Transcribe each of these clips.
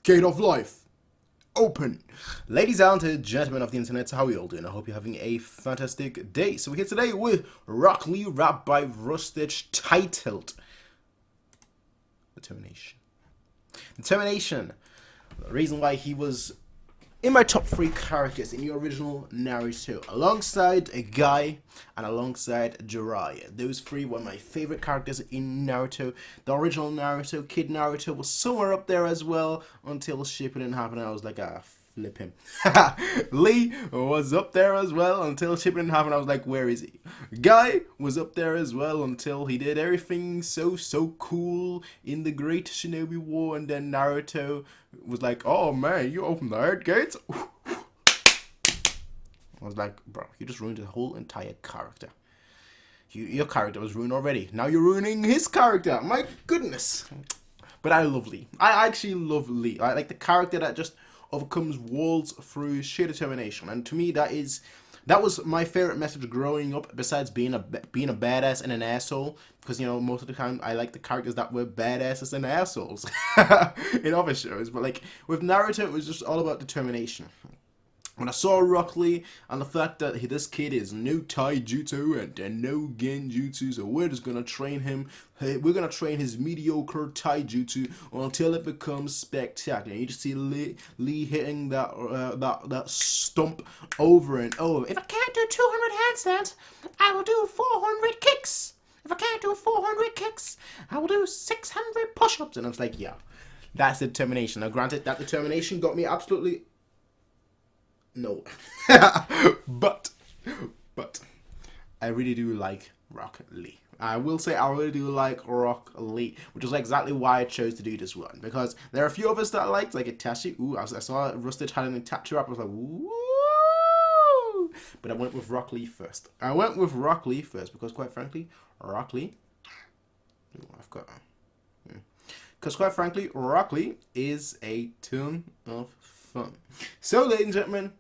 Gate of life. Open. Ladies and gentlemen of the internet, how are you all doing? I hope you're having a fantastic day. So we're here today with Rock Lee rap by Rustage titled Determination. Determination. The reason why he was in my top 3 characters in the original Naruto, alongside a guy and alongside Jiraiya. Those 3 were my favorite characters in Naruto. The original Naruto, Kid Naruto, was somewhere up there as well until Shippuden happened and I was like, flip him. Lee was up there as well until Shippuden happened. I was like, where is he? Guy was up there as well until he did everything so cool in the Great Shinobi War, and then Naruto was like, oh man, you opened the heart gates. I was like, bro, you just ruined the whole entire character. Your character was ruined already. Now you're ruining his character. My goodness. But I love Lee. I actually love Lee. I like the character that just overcomes walls through sheer determination. And to me, that was my favorite message growing up, besides being a badass and an asshole. Because, you know, most of the time I like the characters that were badasses and assholes in other shows. But like with Naruto, it was just all about determination. When I saw Rock Lee and the fact that this kid is no taijutsu and no genjutsu, so we're just gonna train him. We're gonna train his mediocre taijutsu until it becomes spectacular. You just see Lee hitting that stump over and over. If I can't do 200 handstands, I will do 400 kicks. If I can't do 400 kicks, I will do 600 push-ups. And I was like, yeah, that's determination. Now, granted, that determination got me absolutely no. but I really do like Rock Lee. I will say I really do like Rock Lee, which is exactly why I chose to do this one, because there are a few others that I liked, like Itachi. Ooh, I saw Rustage had an Itachi rap. I was like, woo! But I went with Rock Lee first. Because, quite frankly, Rock Lee. Ooh, because, quite frankly, Rock Lee is a ton of fun. So, ladies and gentlemen,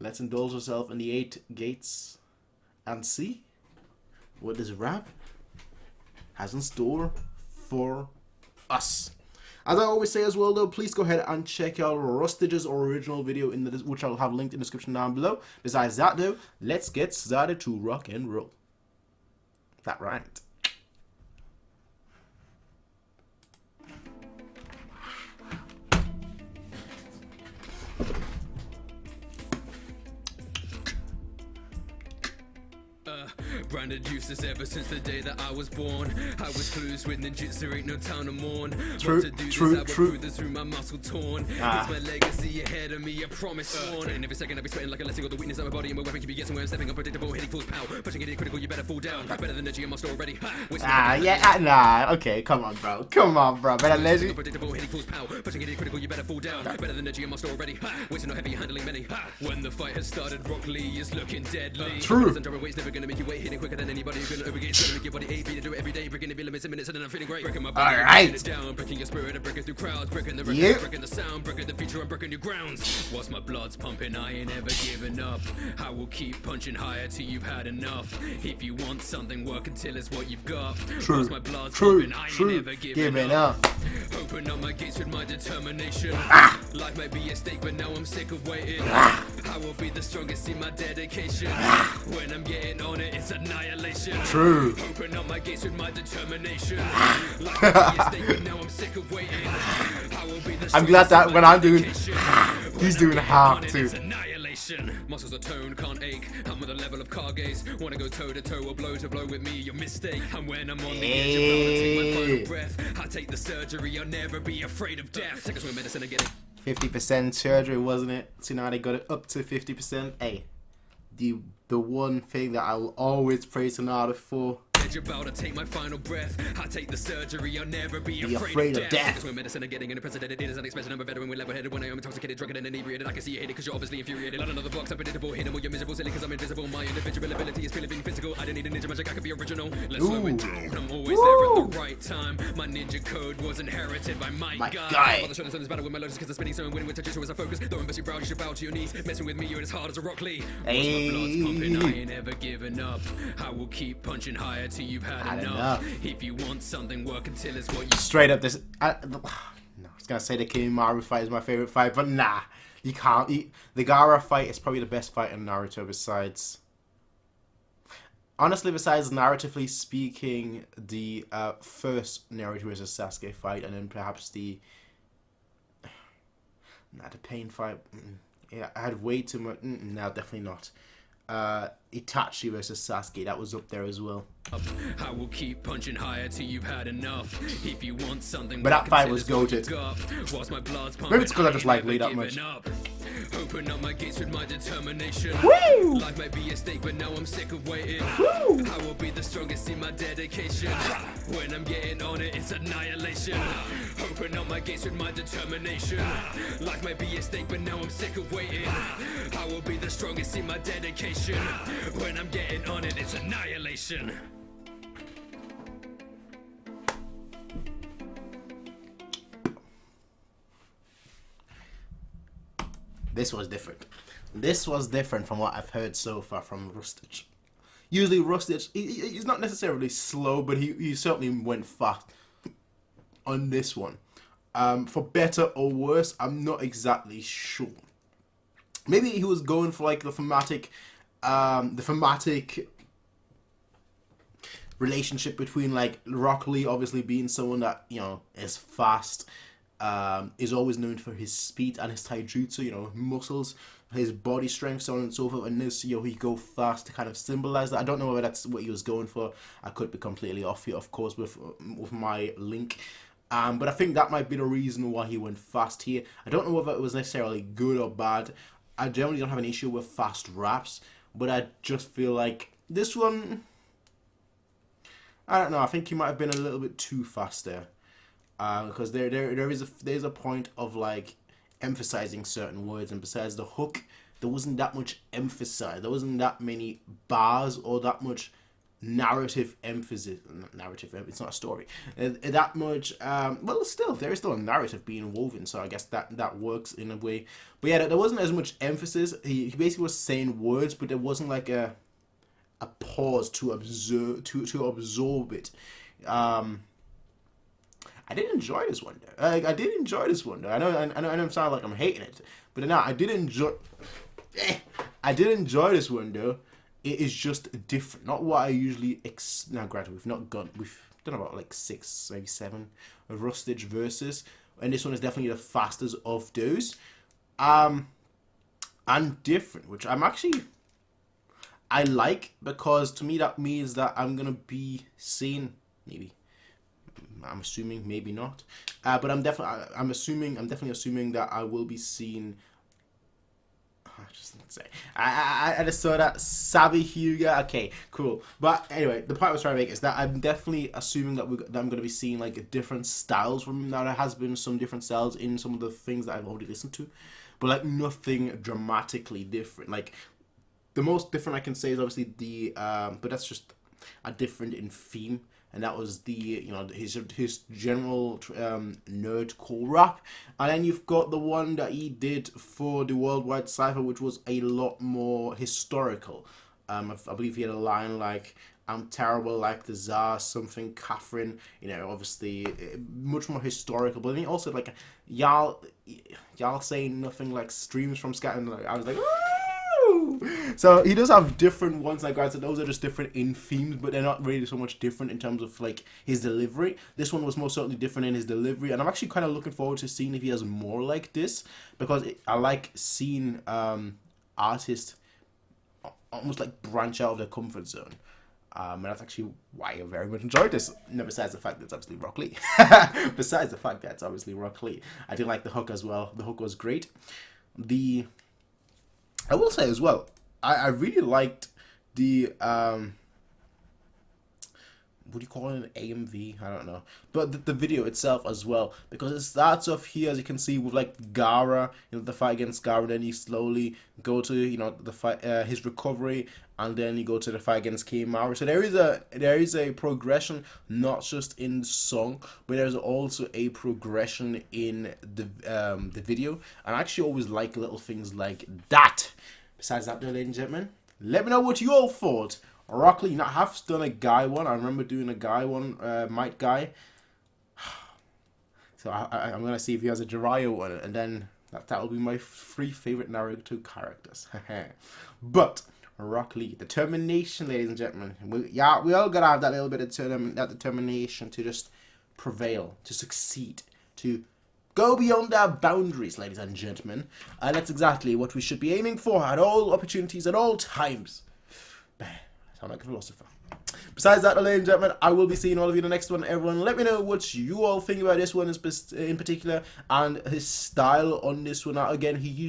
let's indulge ourselves in the 8 gates and see what this rap has in store for us. As I always say as well, though, please go ahead and check out Rustage's original video which I'll have linked in the description down below. Besides that, though, let's get started to rock and roll. That right. Branded useless ever since the day that I was born. I was clueless with ninjutsu, ain't no time to mourn. True. Prove this through my muscle torn. It's my legacy ahead of me, I promise sworn. And every second I'll be sweating like a letting all the weakness of my body and my weapon keep you guessing where I'm stepping. Unpredictable, hitting full pow. Pushing it critical, you better fall down. Better than the G, I'm already. Okay, come on, bro. Better legend. Unpredictable, hitting full pow. Pushing it critical, you better fall down. Better than the G, I'm already. Wasting no heavy, handling many. When the fight has started, Rock Lee is looking deadly. True. Weight's never gonna make you wait, hitting quicker than anybody who can overgate. So make your body AP to do it every day, breaking the limits in minutes, and then I'm feeling great. Breaking my body, breaking it down, breaking your spirit and breaking through crowds, breaking the record, breaking the sound, breaking the feature and breaking new grounds. Whilst my blood's pumping, I ain't ever giving up. I will keep punching higher till you've had enough. If you want something, work until it's what you've got. Whilst my blood's pumping, I ain't ever giving up. Open up my gates with my determination. Life might be a stake, but now I'm sick of waiting. I will be the strongest in my dedication. When I'm getting on it, it's annihilation. True. Open up my gates with my determination. Life might be a stake, but now I'm sick of waiting. I will be the I'm glad that when I'm doing, he's doing half too. Muscles are toned, can't ache. I'm with a level of Kage's. Wanna go toe to toe or blow to blow with me? Your mistake. And when I'm on the edge, I'm to take my final breath. I take the surgery, I'll never be afraid of death. Take a swim medicine and get it. 50% surgery, wasn't it? So now they got it up to 50%. Hey, the one thing that I will always praise Naruto for. About to take my final breath. I take the surgery, I'll never be afraid of death. When medicine are getting unprecedented, it is unexpected. I'm a veteran, we're level-headed. When I am intoxicated, drunken and inebriated, I can see you hate it because you're obviously infuriated. I don't know the box, unpredictable, hidden when you're miserable, silly because I'm invisible. My individual ability is feeling physical. I don't need a ninja magic, I can be original. Let's slow it down. I'm always there at the right time. My ninja code was inherited by my guy. While the shoulders on this battle with my lotus because I'm spinning so I'm winning with touches as I focus. Though I'm busy proud, you should bow to your knees. Messing with me, you're as hard as a Rock Lee. My blood's pumping, I ain't ever giving up. I will keep punching higher till you've had enough. If you want something, work until it's what you straight up this. No, it's gonna say the Kimaru fight is my favorite fight, but nah, you can't. The Gaara fight is probably the best fight in Naruto. Honestly, besides narratively speaking, the first Naruto versus Sasuke fight, and then perhaps the pain fight. Yeah, I had way too much. No, definitely not. Itachi versus Sasuke, that was up there as well. I will keep punching higher till you've had enough. If you want something, but that fight was goated. Maybe it's because I just like Lee that much. Open up my gates with my determination. Woo! Life might be a stake, but now I'm sick of waiting. Woo! I will be the strongest in my dedication. When I'm getting on it, it's annihilation. Open up my gates with my determination. Life might be a stake, but now I'm sick of waiting. I will be the strongest in my dedication. When I'm getting on it, it's annihilation. This was different. This was different from what I've heard so far from Rustage. Usually Rustage, he's not necessarily slow, but he certainly went fast on this one. For better or worse, I'm not exactly sure. Maybe he was going for like the thematic relationship between like Rock Lee obviously being someone that, you know, is fast, is always known for his speed and his taijutsu, you know, muscles, his body strength, so on and so forth, and this, you know, he go fast to kind of symbolize that. I don't know whether that's what he was going for. I could be completely off here, of course, with my link. But I think that might be the reason why he went fast here. I don't know whether it was necessarily good or bad. I generally don't have an issue with fast raps, but I just feel like this one, I don't know, I think he might have been a little bit too fast there. Because there's a point of like emphasizing certain words, and besides the hook, there wasn't that much emphasis. There wasn't that many bars or that much narrative emphasis. It's not a story. That much. Well, still there is still a narrative being woven, so I guess that works in a way. But yeah, there wasn't as much emphasis. He basically was saying words, but there wasn't like a pause to observe to absorb it. I did enjoy this one though. I did enjoy this one though. I know I'm sounding like I'm hating it, but no, I did enjoy this one though. It is just different, not what I usually now. Granted, we've done about like 6, maybe 7 of Rustage versus, and this one is definitely the fastest of those. And different, which I like, because to me that means that I'm gonna be seeing, maybe, I'm assuming, maybe not, but I'm definitely assuming that I will be seeing. I just saw that Savvy Hyuga. Okay, cool. But anyway, the point I was trying to make is that I'm definitely assuming that I'm going to be seeing like different styles from him. Now there has been some different styles in some of the things that I've already listened to, but like nothing dramatically different. Like the most different I can say is obviously the but that's just a different in theme. And that was the, you know, his general nerdcore rap. And then you've got the one that he did for the Worldwide Cypher, which was a lot more historical. I believe he had a line like, "I'm terrible like the Tsar," something Catherine, you know, obviously much more historical. But then he also like, y'all saying nothing like streams from Scotland. Like, I was like, so he does have different ones, like granted those are just different in themes, but they're not really so much different in terms of like his delivery. This one was most certainly different in his delivery, and I'm actually kind of looking forward to seeing if he has more like this, because I like seeing artists almost like branch out of their comfort zone. And that's actually why I very much enjoyed this. No, besides the fact that it's obviously Rock Lee. I did like the hook as well. The hook was great. I will say as well, I really liked the, what do you call it, an AMV? I don't know. But the video itself as well, because it starts off here, as you can see, with like Gaara, you know, the fight against Gaara, then you slowly go to, you know, the fight, his recovery, and then you go to the fight against Kimaru. So there is a progression, not just in the song, but there's also a progression in the video. And I actually always like little things like that. Besides that, though, ladies and gentlemen, let me know what you all thought. Rock Lee, I have done a guy one. I remember doing a guy one, Might Guy. So I'm gonna see if he has a Jiraiya one, and then that will be my 3 favorite Naruto characters. But Rock Lee, determination, ladies and gentlemen. We all gotta have that little bit of that determination to just prevail, to succeed, to go beyond our boundaries, ladies and gentlemen. And that's exactly what we should be aiming for at all opportunities, at all times. I sound like a philosopher. Besides that, ladies and gentlemen, I will be seeing all of you in the next one. Everyone, let me know what you all think about this one in particular, and his style on this one. Now, again, he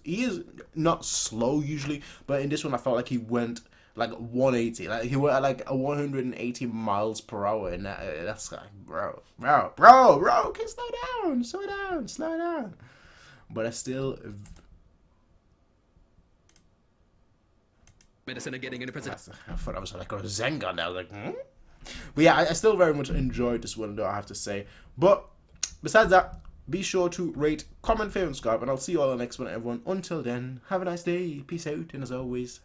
is not slow usually, but in this one I felt like he went like 180, like he went at like 180 miles per hour, and that's like, bro, okay, slow down. But I still. Medicine and getting in the present. I thought I was like a Zengon. I was like, But yeah, I still very much enjoyed this one, though, I have to say. But besides that, be sure to rate, comment, favorite, subscribe, and I'll see you all in the next one, everyone. Until then, have a nice day, peace out, and as always,